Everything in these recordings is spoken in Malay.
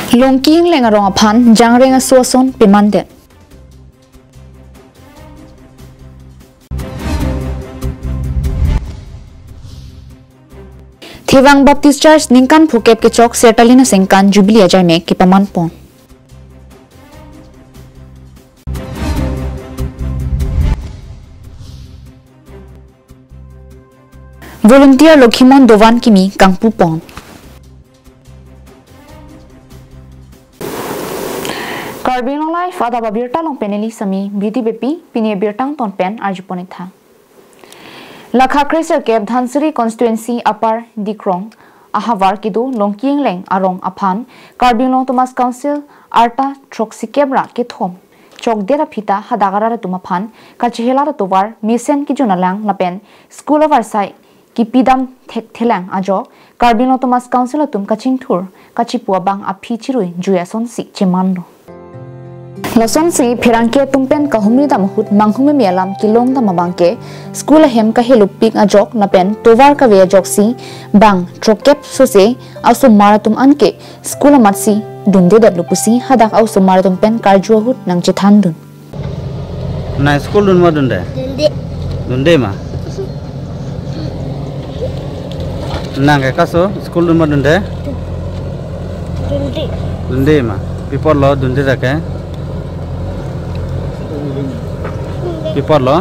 Longking lenga rong aphan jangrenga soson pimande. Thivang Baptist Church ningkan phukep ke chok sertalina sengkan Jubilee ajar me ke paman pon. Volunteer Lokhimon Dovan kimi kangpu pon. KarbiAnglongLIVE ada babirta long peneli sami beauty bepi pini birtang ton pen arjuponitha. Lakha Kreser Kep Dhansiri Constituency Upper Dikrong Ahavar Kidu Longking Leng Arong Aphan KarbiAnglong Thomas Council Arta Troxikebra Kithom Chok Dera Pita Hadagara Tumaphan Kachihela Tovar Misen Kijunalang Lapen School of Arsai Kipidam Thelang Ajo KarbiAnglong Thomas Council Tum Kaching Tour Kachipua Bang Apichirui Juyason Si Chemando Lason si phirangke tumpen kahumri da mahut manghume mialam kilong da mabangke school hem ka helupik ajok napen tovar ka ve ajok si bang trokep sose aso maratum anke school matsi dunde da lupusi hadak aso maratum pen karjo hut nang chithandun na school dun ma dunde dunde ma nang ka kaso school dun ma dunde dunde ma people lo dunde da ka people lo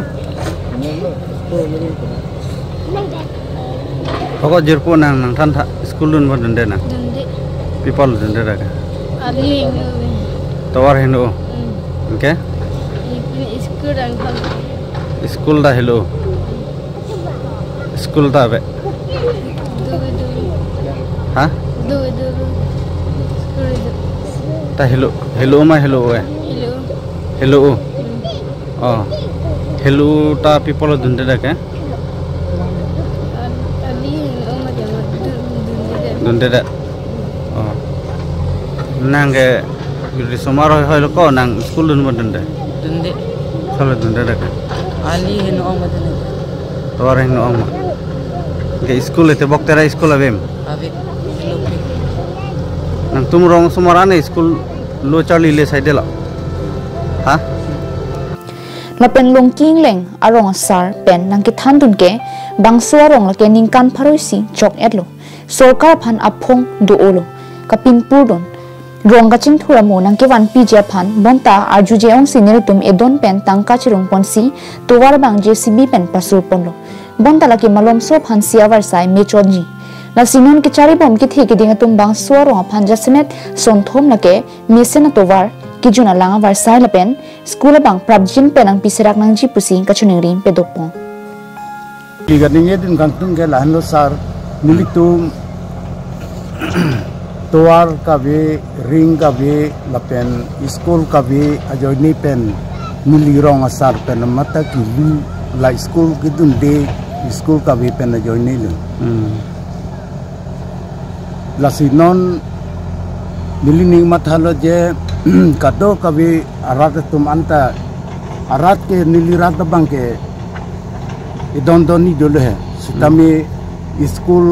pokok jirpo nang than school dun ma dunde na people dunde da ka tawar hino okay school da hello school da be ha ta hello hello ma hello we hello oh hello ta people dunde da ka dunde da oh nang ge yuri somaro hoilo ko nang school dun ma dunde sala dunde da ka ali heno ong madane tawar heno ong ge school ete boktera school avem ave nang tum rong somarane school lo charli le side la ha Lapen Longking Leng arong sar pen nang kithandun ke bangso arong lake ningkan pharoisi chok etlo sorkar phan aphong duolo kapinpur don rong gaching thura mo nang ke wan pj phan bonta arju jeong sinil tum edon pen tangka chirung ponsi towar bang jcb pen pasur ponlo bonta lake malom so phan siawar sai mechoji la sinon ke chari bom ki theke ding tum bang so rong phan jasmet sonthom lake mesen towar Kijuna langa varsai lapen school bang prabjin penang piserak nang jipusi kachuning rim pedopong. Liganing edin kantung ke lahan lo sar militum toar kabe ring kabe lapen school kabe ajoni pen milirong asar pen mata kilu la school kidun de school kabe pen ajoni lo. La sinon milining mathalo je kado kabi arat tum anta arat ke nilirat bang ke idon doni dole hai sitami school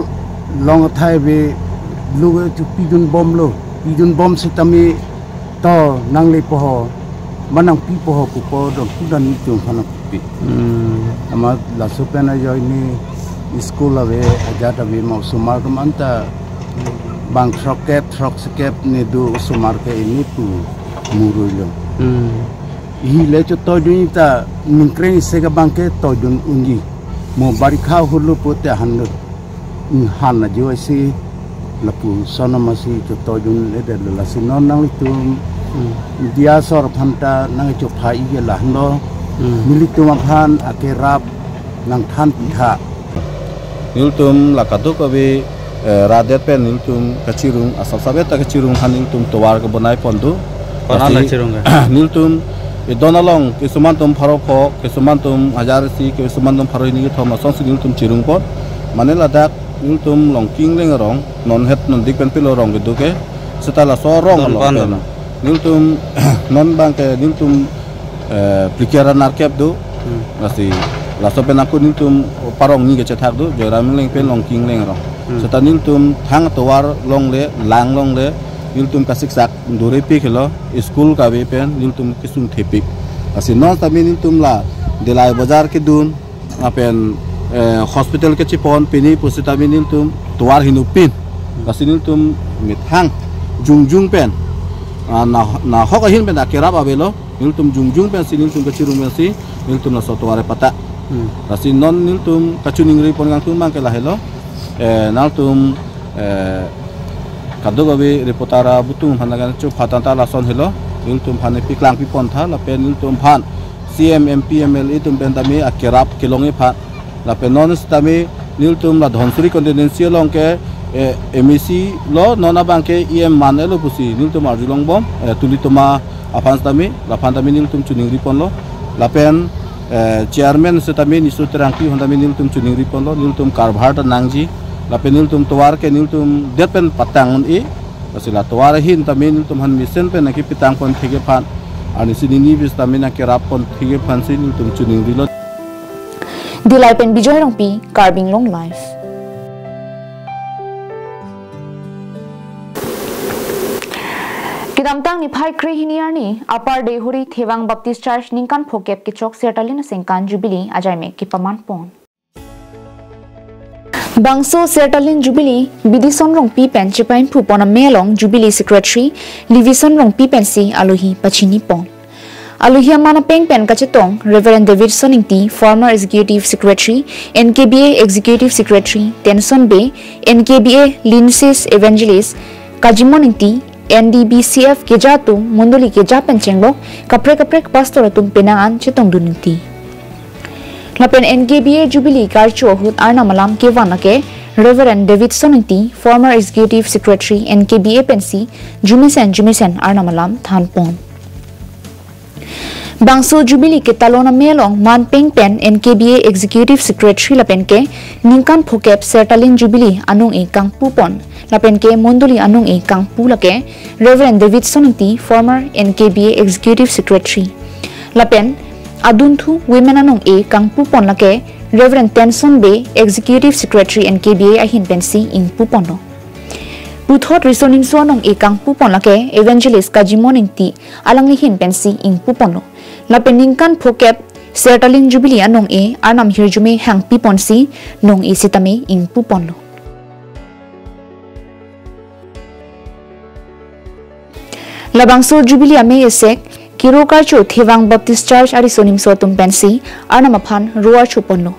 long thai be lu chu pidun bom sitami to nang le poho manang pi poho ku po do kudan ni chung phana pi ama la supena jo ni school ave ajata be mau sumar tum anta bang trokskep ni du sumar ke ini tu murulo hi le cho to dun ta ningkre se ga bang ke to dun ungi mo bari kha hulu pote han han na jo si lapu sona masi cho to dun le de la sinon nang tu dia sor phanta nang cho phai ge la no militu ma phan akerap nang than pitha niltum lakadu ko be radet pen niltum kachirung asal sabeta kachirung han niltum towar ko banai pondu Panala chirung niltum idonalong kisumantum pharoko kisumantum hajarsi kisumantum pharoini thoma song niltum chirung pon manela dak niltum longking lengrong non het non dikpen pilo rong geduke setala so rong niltum non bangke niltum pikiran arkep du nasi laso pen aku niltum parong ni ge chathak du joram leng pen longking lengrong setanil tum thang towar long le lang long le niltum kasik sak dure pi khelo school ka be pen niltum kisung thepik asi non tami niltum la delai bazar ke dun apen hospital ke chipon pini pusitami niltum tuar hinupin asi niltum mithang jungjung pen na hoka hin pen akirap abelo niltum jungjung pen si niltum kachirung pen si niltum na sotuare pata asi non niltum kachuningri pon gang tum mangke la helo naltum kadogabe repotara butung hanagan chu phatanta la son helo niltum phane piklang pi pon tha la pen niltum phan CM MPML itum pen tami akirap kilongi pha la pen non stami niltum la dhonsuri constituency longke MEC lo nona bangke EM manelo pusi niltum arjulong bom tulitoma afans tami la phantami niltum chuningri pon lo la pen chairman setami nisu terangki hondami niltum chuningri pon lo niltum karbhar ta nangji la pen niltum tuar ke niltum depen patangun e asila tuar hin tami niltum han misen pen ki pitang pon thige phan ani sinini bis tami na kerap pon thige phan sin niltum chuningri lo dilai pen bijoy rongpi KarbiAnglongLIVE. Kidamtang ni phai kre hiniarni upper dehuri thewang baptist church ningkan phokep ki chok sertalin sengkan jubilee ajai me ki paman pon bangso sertalin jubilee bidison rong pi pen chipain phu pon melong jubilee secretary livison rong pi pen si alohi pachini pon alohi amana peng pen kachetong reverend david soningti former executive secretary nkba executive secretary tenson bay nkba linsis evangelist kajimoninti NDBCF ke jatu munduli ke japan cenglo kapre pastor tum penangan chetong duniti lapen NKBA jubilee karcho hut arna malam ke wanake reverend david soniti former executive secretary NKBA pensi jumisen arna malam thanpon bangso jubilee ke talona melong man peng pen NKBA executive secretary lapen ke ningkan phokep sertalin jubilee anung e kangpu pon lapen ke monduli anung e kangpu lake reverend david soniti former NKBA executive secretary lapen adunthu women anung e kangpu pon lake reverend tenson bay executive secretary NKBA ahin pensi ingpu pono buthot resoning so anung e kangpu pon lake evangelist kajimoning ti alangli hin pensi ingpu pono lapen ningkan phokep sertalin jubilee anung e anam hirjume hangpi ponsi nong e sitame ingpu pono labangso jubilee ame esek kiroka chu thewang baptist church ari sonim so tum pensi arna maphan ruwa chu ponno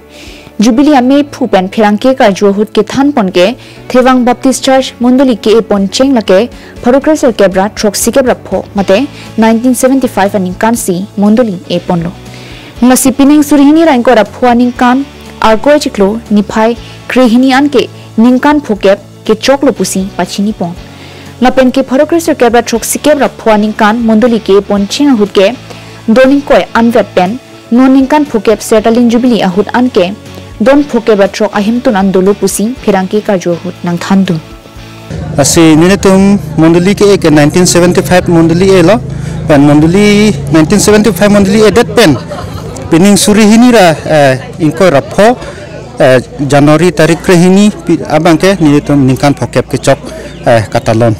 jubilee ame phu pen phirangke ka johut ke than pon ke thewang baptist church mondoli ke pon cheng lake phorokresor kebra troksi kebra pho mate 1975 aning kansi mondoli e ponno ngasi pining surhini rain ko ra phuaning kan arko chiklo niphai krehini an ke ningkan phokep ke choklo pusi pachini pon lapen ke phorokresor kebra troksi kebra phuaning kan mondoli ke pon cheng hut ke doning koi anvet pen noning kan phokep sertalin jubilee ahut an ke don phokeba trok ahim tun andolo pusi phirangke ka johut nang thandun asi ninetum mondoli ke 1975 mondoli elo pen mondoli 1975 mondoli edet pen pining suri hinira inko rapho Januari tarik krehini abangke ninetum ningkan phokep ke chok katalon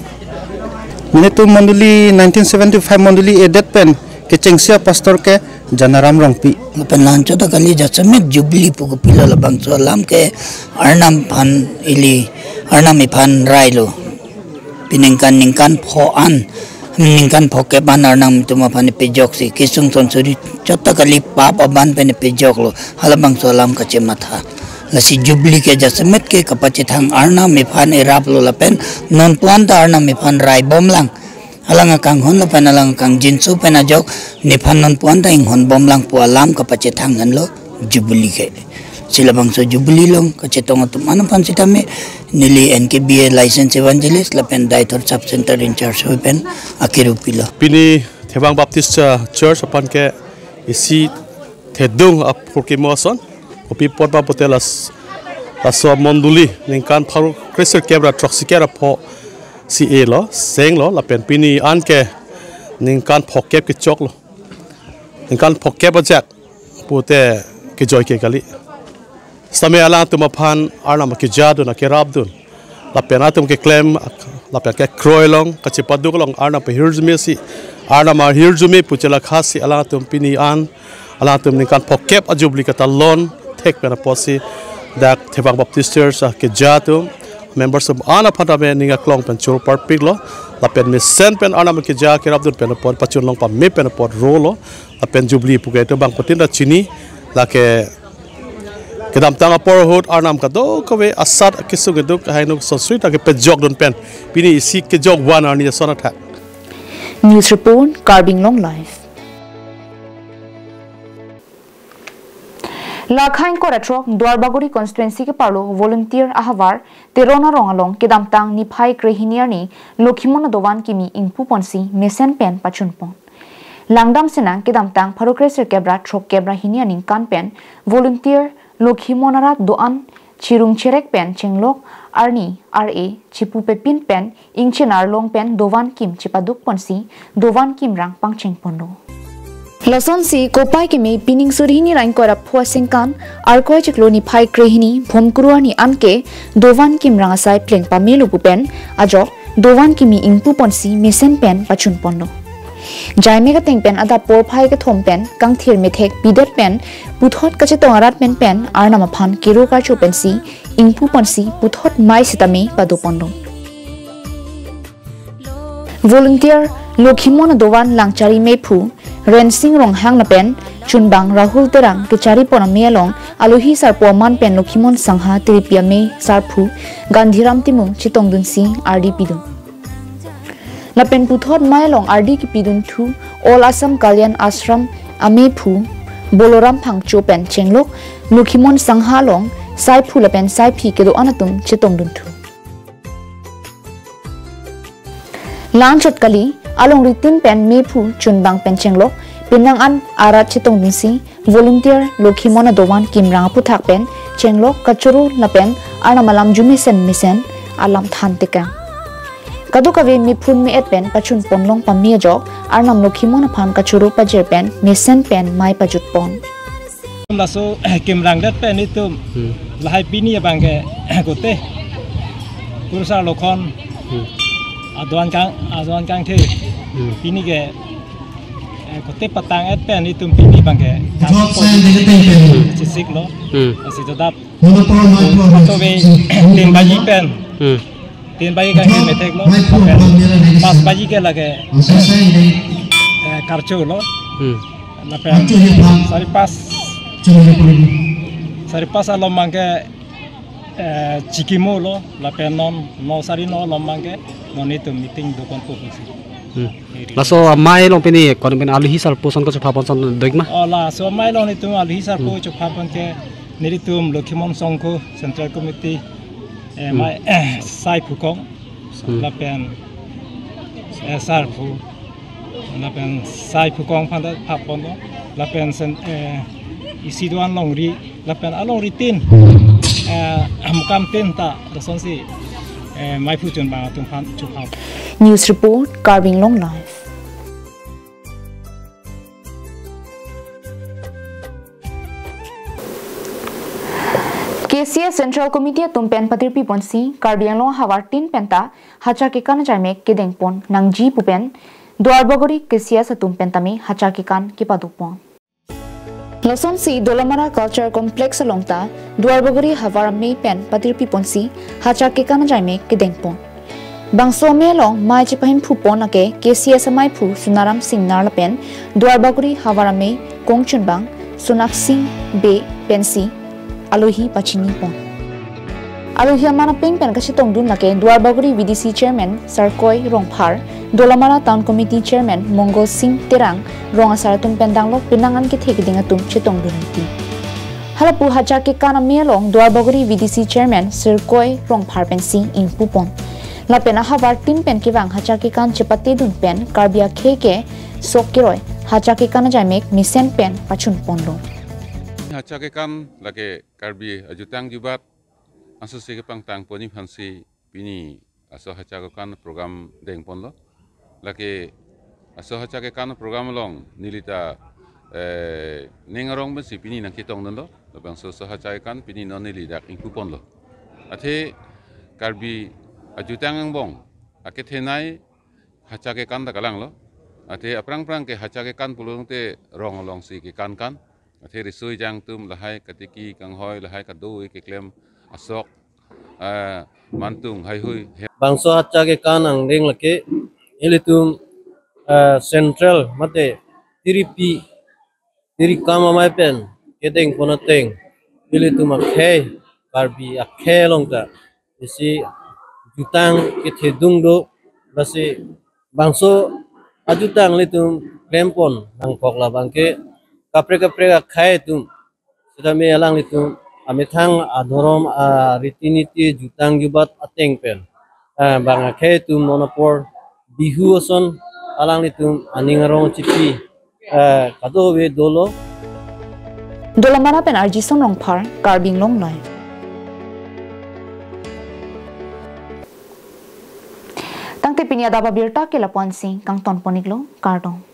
ninetum mondoli 1975 mondoli edet pen ke chengsia pastor ke janaram rongpi penan chota kali jasamet jubilee puku pila labang so lam ke arnam phan ili arnam phan railo piningkan ningkan pho an ningkan pho ke ban arnam tuma phan pejok si kisung sonsuri chota kali pap aban pen pejok lo halabang so lam ka chematha lasi jubilee ke jasamet ke kapache thang arnam phan erap lo lapen non puan ta arnam phan rai bomlang alang kang hon lo panalang kang jinsu penajok niphan non puan ta inghon bomlang pu alam ka pache thangan lo jubilee ke silabang so jubilee long ka chetong atum anam pan sitame nili NKBA license evangelist lapen daitor sub center in charge hopen akirupila pini thewang baptist church apan ke isi thedung ap porkimoson kopi porpa potelas aso monduli ningkan pharu kresel kebra troxikera pho si e lo seng lo la pen pini an ke ningkan phokep ke chok lo ningkan phokep ajak pute ke joy ke kali same ala tuma phan arna ma ke jadu na ke rabdun la pen atum ke claim lapya ke kroilong kachipaduk long arna pe hirjume si arna mar hirjume puchela khasi ala tum pini an ala tum ni kan pokep ajubli kata lon thek pena posi dak thebang baptist church ke jatum members of ana phatabe ninga klong pen chul par piglo lapen mi sen pen ana ke ja ke rabdur pen pot pachun long pa me pen pot rolo lapen jubli puke to bang potin da chini lake kedam tanga porhut arnam ka do kawe asat kisu geduk hainuk sosrit ke pejok don pen pini isi ke jok wan arni sonata. News report KarbiAnglongLIVE. Lakhain ko retrok Dwarbaguri constituency ke parlo volunteer ahavar terona rongalong kedam tang ni phai krehiniar ni lokhimona dowan kimi ingpu ponsi mesen pen pachunpon. Langdam senang kedam tang pharokreser kebra throk kebra hinia ning kan pen volunteer Lokhimonara doan chirung cherek pen chenglok arni ra chipu pepin pen ingchenar long pen dovan kim chipaduk ponsi dovan kim rang pangcheng pondo lason si kopai kimi pining surhini rain kora phuasengkan arkoi chikloni phai krehini phomkuruani anke dovan kim rang asai pleng pamelu pen ajo dovan kimi ingpu ponsi mesen pen pachun pondo Jaime ka ting pen ada por phai ka thom pen kang thir me thek bidet pen puthot ka che tongarat pen arna ma phan kiro ka chu pen si ingpu pon si puthot mai sitami padu pondong volunteer lokhimona dowan langchari me phu rensing rong hang na pen chunbang rahul terang ke chari pona melong aluhi sar poman pen lokhimon sangha tripia me sarphu gandhiram timung chitong dun si rdp dun Lapen puthot mailong RD ki pidun thu All Assam Kalyan Ashram ame phu Boloram phang chopen chenglok Lukhimon sangha long sai phu lapen sai phi kedo anatum chitong dun thu Lanchot kali along ritin pen me phu chunbang pen chenglok pinang an arat chitong dun si volunteer Lokhimon dowan kimrang puthak pen chenglok kachuru lapen anamalam jumisen misen alam thantika Kadukawe mi phun mi et pen pachun ponlong pamia jok arnam lokhimona phan kachuru pajer pen mesen pen mai pajut pon laso kimrang dat pen itu lahai pini bangke kote kursa lokon adwan kang the pini ke kote patang et pen itu pini bangke sisik lo asito dap to be tim baji pen तीन बाजी का खेल में थे लो पांच बाजी के लगे खर्चो लो ना पे सारी पास आलो मांगे चिकिमो लो ना पे नौ सारी नौ लो मांगे नौनी तो मीटिंग दुकान को कुछ लासो माय लो पे नहीं कौन पे आलू ही साल पोषण को चुपा पोषण देख मा लासो माय लो नहीं तुम आलू ही साल पो चुपा पोषण के निरी तुम लोखिमन संघ को central committee mai sai phu kong la pen sar phu la pen sai phu kong phan da phap pon do la pen sen isi doan long ri la pen along ri tin amkam tin ta rason si mai phu chon ba tum phan chu phap News report KarbiAnglongLIVE. KCS Central Committee tumpen patir pi ponsi KarbiAnglong hawar tin penta hacha ke kan jame kedeng pon nangji pupen Dwarbagori KCS tumpen tami hacha ke kan ke padupon Loson si Dolamara Culture Complex alongta Dwarbagori hawar me pen patir pi ponsi hacha ke kan jame kedeng pon Bangso me long mai chipahim phupon ake KCS mai phu Sunaram Singh narlapen Dwarbagori hawar me kongchun bang Sunak Singh be pensi Alohi pachini pon Alohi amana ping pen kasi tongdun lake Dwarbagori VDC Chairman Sarkoi Rongphar Dolamara Town Committee Chairman Mongol Singh Terang Rongasar tum pendanglok pinangan ke thekidinga tum chitongdun ti Halapu hacha ke kana melong Dwarbagori VDC Chairman Sarkoi Rongphar pensi ingpu pon La pena havar tin pen ke wang hacha ke kan chepate dun pen Karbia kheke sokkiroi hacha ke kana jamek misen pen pachun ponlo Hacha ke kam lage Karbi ajutang jubat aso se ke pangtang poni phansi pini aso hacha ke kan program deng ponlo lage aso hacha ke kan program long nilita nengarong besi pini nang kitong nando bang so hacha ke kan pini non nili dak ingku ponlo athe Karbi ajutang bong ake thenai hacha ke kan da kalang lo ate aprang ke hacha ke kan pulung te rong long si ke kan ate risui jang tum lahai katiki kang hoi lahai kadui ke klem asok mantung hai hui bangso hacha ke kan ang ding lake ilitum central mate tiri kama mai pen kedeng ponateng ilitum akhe karbi akhe longta isi jutang ke thedung do basi bangso ajutang litum krempon nang pokla bangke kapre akhai tum sudah me alang litum amethang adhorom ritiniti jutang jubat ateng pen bang akhe tum monopor bihu oson alang litum aningarong chipi kado we dolo Dolamara pen arji son rong par KarbiAnglongLIVE. Tangte pinya daba birta ke lapuan si kang ton poniglo kardong.